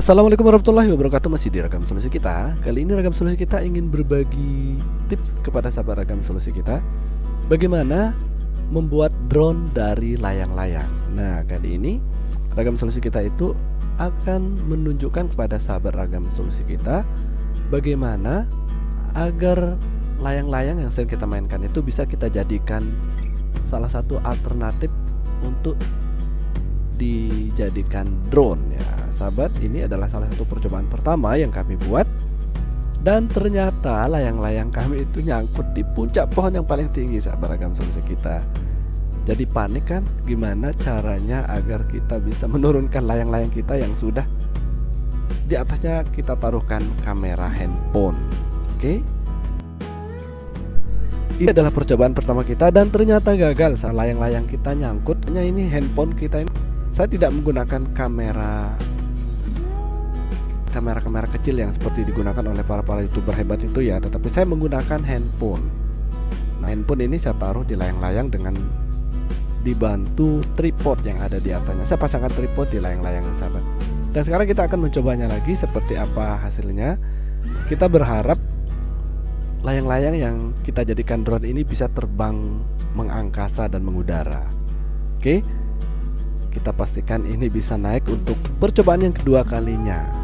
Assalamualaikum warahmatullahi wabarakatuh. Masih di Ragam Solusi Kita. Kali ini Ragam Solusi Kita ingin berbagi tips kepada sahabat Ragam Solusi Kita bagaimana membuat drone dari layang-layang. Nah, kali ini Ragam Solusi Kita itu akan menunjukkan kepada sahabat Ragam Solusi Kita bagaimana agar layang-layang yang sering kita mainkan itu bisa kita jadikan salah satu alternatif untuk dijadikan drone ya. Sahabat, ini adalah salah satu percobaan pertama yang kami buat, dan ternyata layang-layang kami itu nyangkut di puncak pohon yang paling tinggi sahabat Ragam Solusi Kita. Jadi panik kan, gimana caranya agar kita bisa menurunkan layang-layang kita yang sudah di atasnya kita taruhkan kamera handphone. Oke, ini adalah percobaan pertama kita dan ternyata gagal. Saat layang-layang kita nyangkutnya ini handphone kita ini, saya tidak menggunakan kamera kecil yang seperti digunakan oleh para YouTuber hebat itu ya, tetapi saya menggunakan handphone. Nah, handphone ini saya taruh di layang-layang dengan dibantu tripod yang ada di atasnya. Saya pasangkan tripod di layang-layang sahabat. Dan sekarang kita akan mencobanya lagi seperti apa hasilnya. Kita berharap layang-layang yang kita jadikan drone ini bisa terbang mengangkasa dan mengudara. Oke, kita pastikan ini bisa naik untuk percobaan yang kedua kalinya.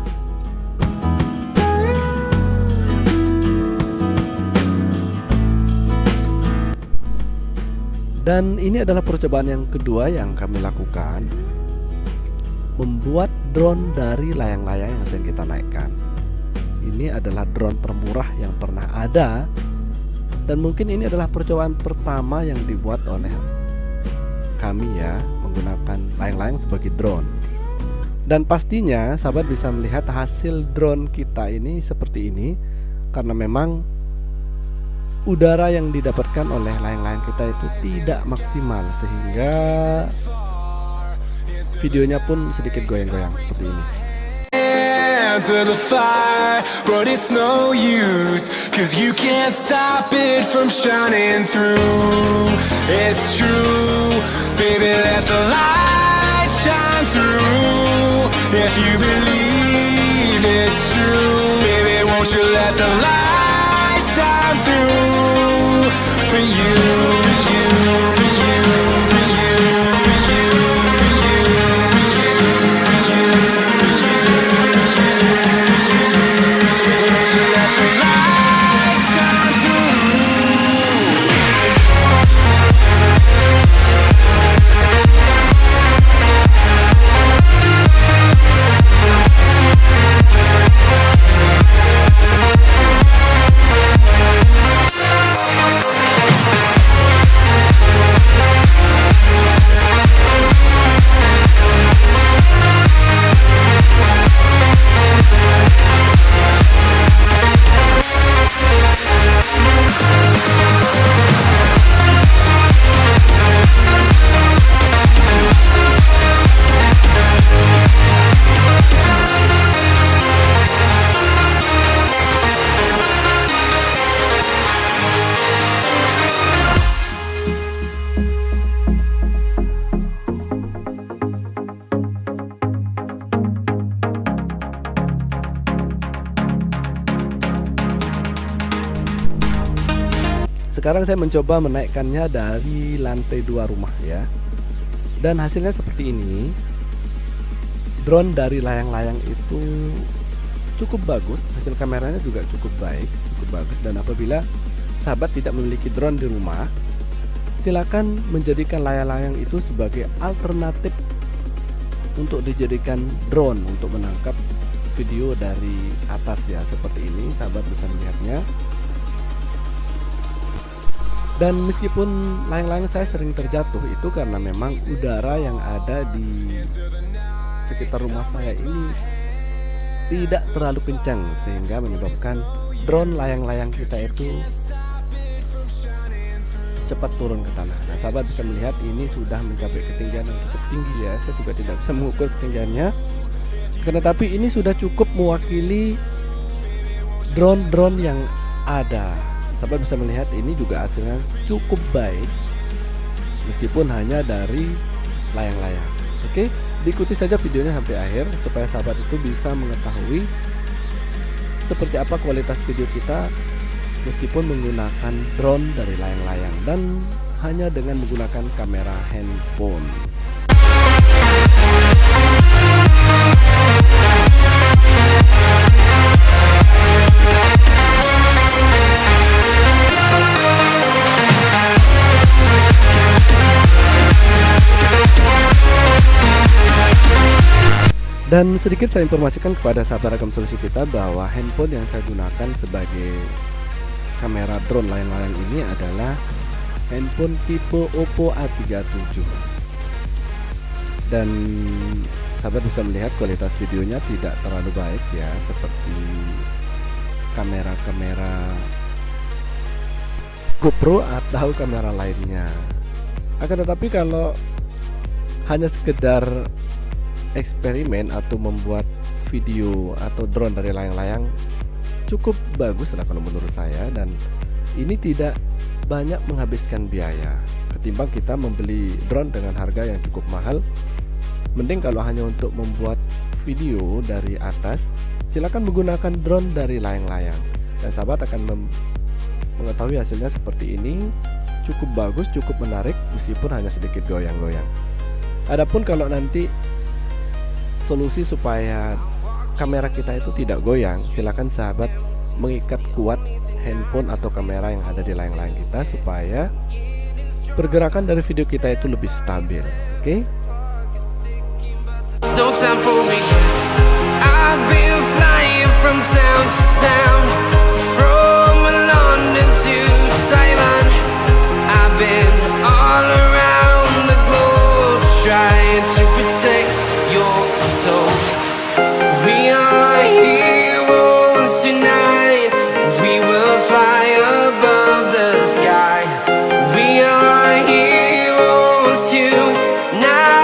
Dan ini adalah percobaan yang kedua yang kami lakukan, membuat drone dari layang-layang yang sering kita naikkan. Ini adalah drone termurah yang pernah ada, dan mungkin ini adalah percobaan pertama yang dibuat oleh kami ya, menggunakan layang-layang sebagai drone. Dan pastinya sahabat bisa melihat hasil drone kita ini seperti ini, karena memang udara yang didapatkan oleh layang-layang kita itu tidak maksimal, sehingga videonya pun sedikit goyang-goyang seperti ini. To the fire, but it's no use, 'cause you can't stop it from shining through. It's true, baby, let the light shine through. If you believe it's true, baby, won't you let the light shine through for you, for you, for you, for you, for you, for you, for you, for you, for you. Won't you let the light shine through? Sekarang saya mencoba menaikkannya dari lantai 2 rumah ya. Dan hasilnya seperti ini. Drone dari layang-layang itu cukup bagus, hasil kameranya juga cukup baik, cukup bagus. Dan apabila sahabat tidak memiliki drone di rumah, silakan menjadikan layang-layang itu sebagai alternatif untuk dijadikan drone untuk menangkap video dari atas ya, seperti ini. Sahabat bisa melihatnya. Dan meskipun layang-layang saya sering terjatuh, itu karena memang udara yang ada di sekitar rumah saya ini tidak terlalu kencang, sehingga menyebabkan drone layang-layang kita itu cepat turun ke tanah. Nah, sahabat bisa melihat ini sudah mencapai ketinggian yang cukup tinggi ya. Saya juga tidak bisa mengukur ketinggiannya, tetapi ini sudah cukup mewakili drone-drone yang ada. Sahabat bisa melihat ini juga hasilnya cukup baik, meskipun hanya dari layang-layang. Oke, Diikuti saja videonya sampai akhir supaya sahabat itu bisa mengetahui seperti apa kualitas video kita meskipun menggunakan drone dari layang-layang dan hanya dengan menggunakan kamera handphone. Dan sedikit saya informasikan kepada sahabat Ragam Solusi kita bahwa handphone yang saya gunakan sebagai kamera drone layang-layang ini adalah handphone tipe Oppo A37. Dan sahabat bisa melihat kualitas videonya tidak terlalu baik ya, seperti kamera-kamera GoPro atau kamera lainnya. Akan tetapi kalau hanya sekedar eksperimen atau membuat video atau drone dari layang-layang cukup bagus lah kalau menurut saya, dan ini tidak banyak menghabiskan biaya ketimbang kita membeli drone dengan harga yang cukup mahal. Mending kalau hanya untuk membuat video dari atas, silakan menggunakan drone dari layang-layang dan sahabat akan mengetahui hasilnya seperti ini. Cukup bagus, cukup menarik meskipun hanya sedikit goyang-goyang. Adapun kalau nanti solusi supaya kamera kita itu tidak goyang, silakan sahabat mengikat kuat handphone atau kamera yang ada di layang-layang kita supaya pergerakan dari video kita itu lebih stabil. Oke? No time for regrets. I've been flying from town to town, from London to Taiwan. I've been all around the globe trying to protect your soul. We are heroes tonight. We will fly above the sky. We are heroes tonight.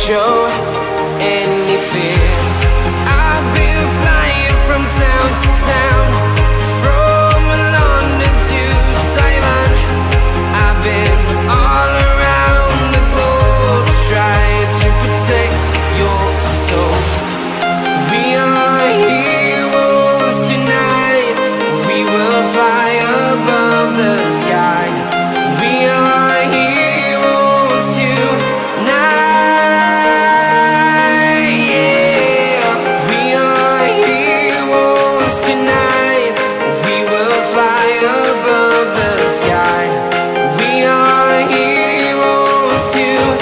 Show any fear. I've been flying from town to town, from London to Taiwan. I've been all around the globe trying to protect your soul. We are heroes tonight. We will fly above the sky. We are heroes tonight. Sky. We are heroes tonight.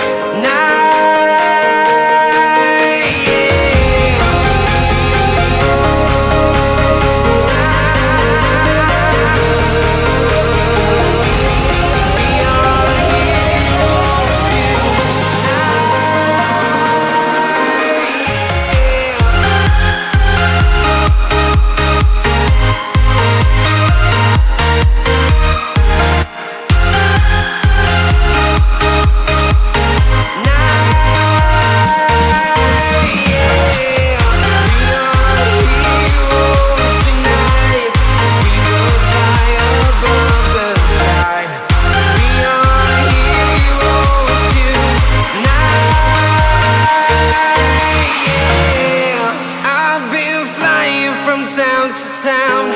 Town to town,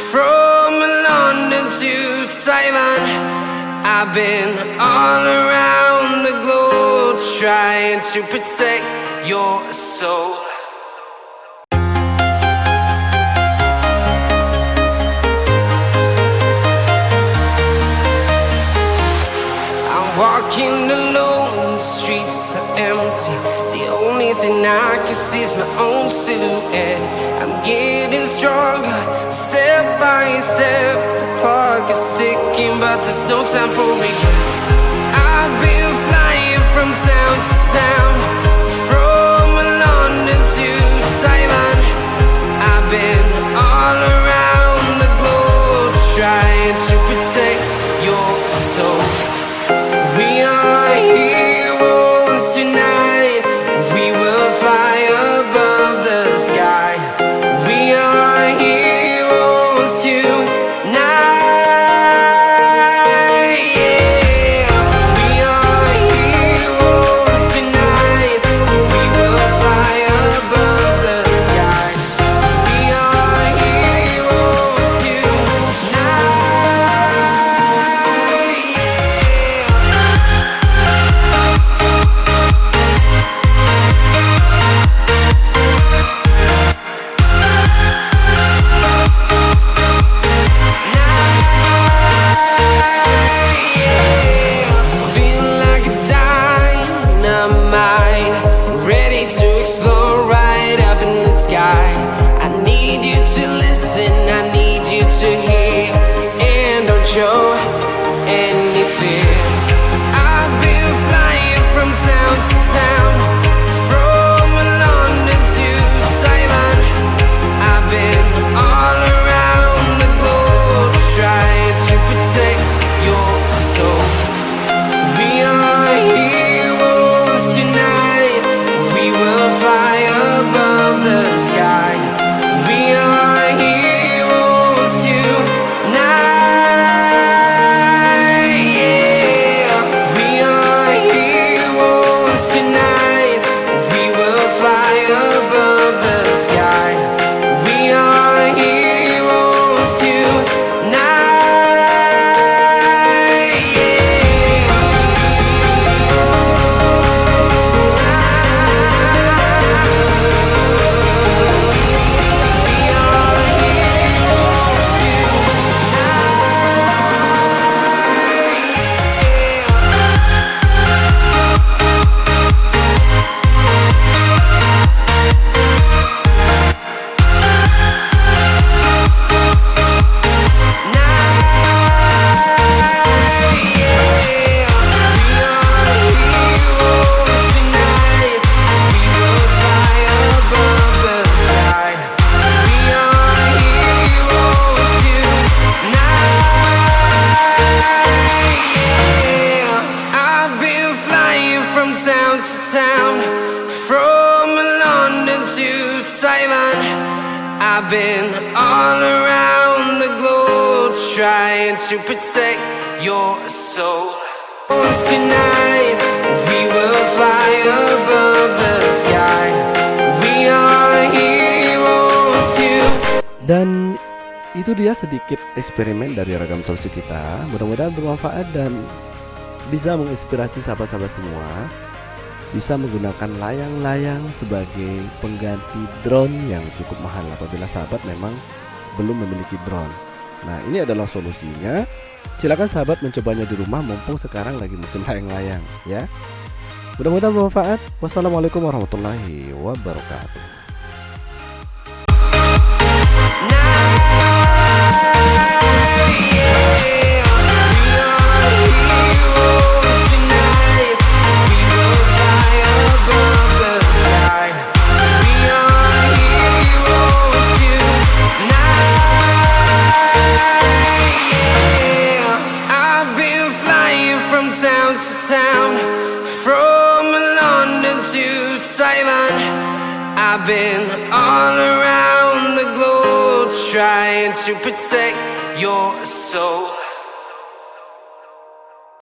from London to Taiwan. I've been all around the globe trying to protect your soul. I'm walking alone, the streets are empty. The thing I can see is my own silhouette. I'm getting stronger, step by step. The clock is ticking, but there's no time for regrets. I've been flying from town to town, from London to Taiwan. I've been all around the globe, trying to protect your soul. We are heroes tonight. We will fly above the sky. We are heroes tonight. Yeah. We are heroes tonight. We will fly above the sky. We are heroes tonight. Feel like a dynamite, ready to explode right up in the sky. I need you to listen, I need you to hear, and don't show any fear. I've been flying from town to town, from London to Taiwan. I've been all around the globe, trying to protect your soul. We are heroes tonight. We will fly above the sky. We are heroes tonight. Yeah. We are heroes tonight. We will fly above the sky. We are heroes tonight. I've been flying from town to town, from London to Taiwan. I've been all around the globe, trying to protect your soul. Tonight, we will fly above the sky. We are heroes tonight. Dan itu dia sedikit eksperimen dari ragam solusi kita. Mudah-mudahan bermanfaat dan bisa menginspirasi sahabat-sahabat semua, bisa menggunakan layang-layang sebagai pengganti drone yang cukup mahal apabila sahabat memang belum memiliki drone. Nah, ini adalah solusinya. Silakan sahabat mencobanya di rumah mumpung sekarang lagi musim layang-layang ya. Mudah-mudahan bermanfaat. Wassalamualaikum warahmatullahi wabarakatuh. Town to town, from London to Taiwan. I've been all around the globe, trying to protect your soul.